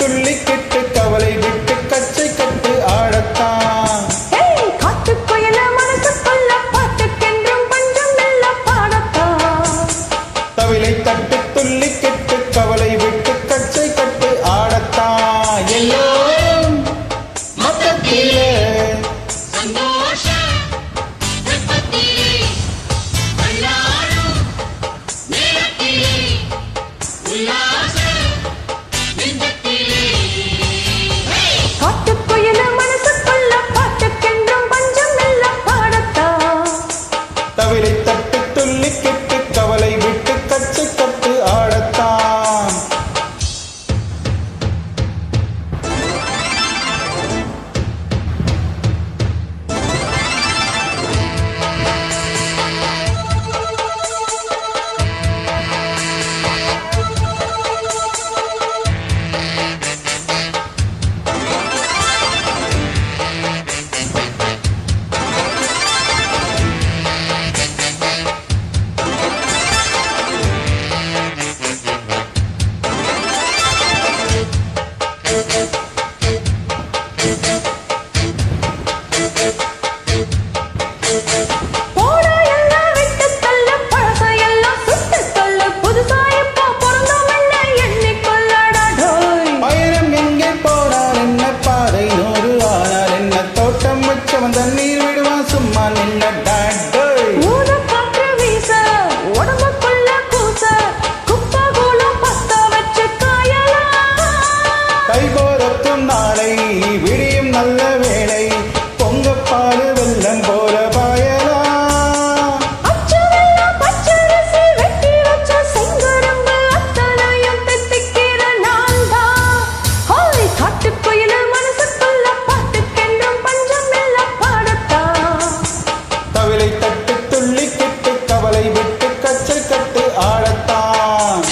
துள்ளிக்கிட்டு கவலை விட்டு கச்சை கட்டு ஆடத்தான். காட்டுக்குயில மனசுக்குள்ள பாட்டுக்கென்றும் பஞ்சம் இல்ல பாடத்தான். தவிலை தட்டு துள்ளிக்கிட்டு கவலை விட்டு கச்சை கட்டு ஆடத்தான். எல்லோரும் மொத்தத்திலே காட்டுக்குயில மனசுக்குள்ள பாட்டுக்கென்றும் பஞ்சம் இல்ல பாடத்தான். தவிலை தட்டு துள்ளிக்கிட்டு கவலை விட்டு கச்சை கட்டு ஆடத்தான். போடா எல்லாம் விட்டு தள்ள பழச எல்லாம் சுட்டு தள்ள புதுசா இப்போ பிறந்தோம் என்ன எண்ணிக்கொள்ளடா டோய். பயணம் எங்கே போனால் என்ன பாதை 100 ஆனால் என்ன தோட்டம் வச்சவன் தண்ணீர் விடுவான் சும்மா நின்ன டாடோய். ஊதக்காற்று வீச உடம்புக்குள்ள கூச குப்பை கூலம் பத்த வச்சு காயலாம். கை போரத்தும் நாளை விடியும் நல்ல வேளை பொங்கப்பாலு வெள்ளம் போல பாயலாம். அச்சு வெல்லம் பச்சரிசி வெட்டி வச்ச செங்கரும்பு அத்தனையும் தித்திக்கிற நான் தான். ஹோய் காட்டுக்குயில மனசுக்குள்ள பாட்டுக்கென்றும் பஞ்சம் இல்ல பாடத்தான். தவிலை தட்டு துள்ளிக்கிட்டு கவலை விட்டு கச்சை கட்டு ஆடத்தான்.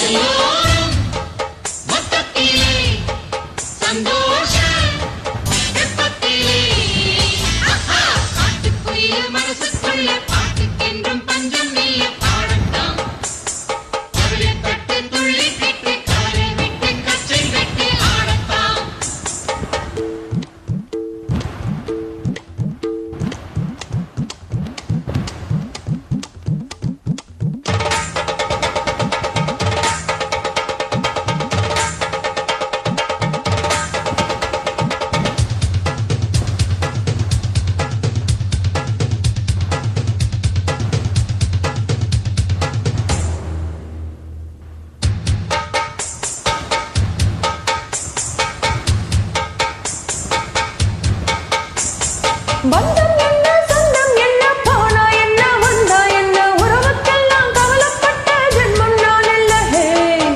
பந்தம் என்ன சொந்தம் என்ன போனா என்ன வந்தா என்ன உறவுக்கெல்லாம் கவலைப்பட்ட ஜென்மம் நான் இல்ல. ஹே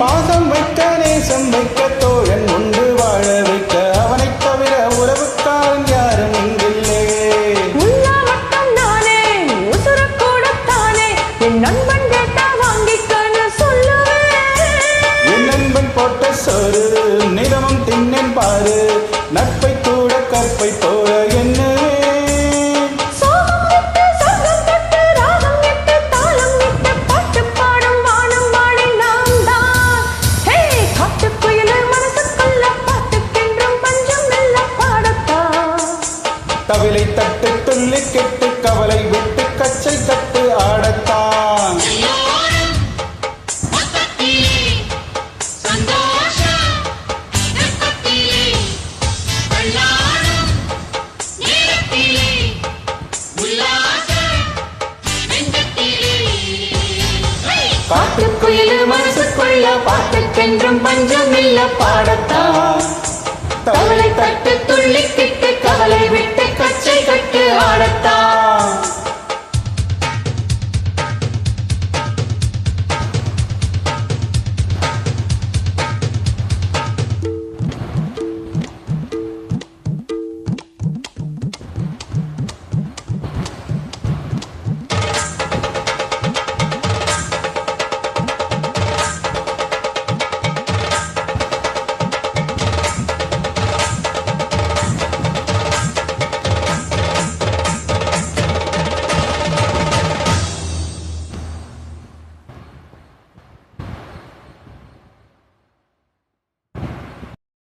பாசம் வைக்க நேசம் வைக்க தோழன் உண்டு வாழ வைக்க அவனைத் தவிர உறவுக்காரன் யாரும் இங்கில்லே. உள்ள மட்டும் நானே உசுர கூடத்தானே என் நண்பன் கேட்டா வாங்கிக்கன்னு சொல்லுவேன். என் நண்பன் போட்ட சோறு நிறமும் தின்னேன் பாரு நட்பை கூட கற்பை போல என்னவே. சோகம் விட்டு சொர்க்கம் தொட்டு ராகம் விட்டு தாளம் விட்டு பாட்டு பாடும் வானம் வாழி நாம் தான். ஹே காட்டுக்குயில மனசுக்குள்ள பாட்டுக்கென்றும் பஞ்சம் இல்ல பாடத்தான். தவிலை தட்டு துள்ளிக்கிட்டு கவலை விட்டு கச்சை கட்டு ஆடத்தான். காட்டுக்குயில மனசுக்குள்ள பாட்டுக்கென்றும் பஞ்சம் இல்ல பாடத்தான்.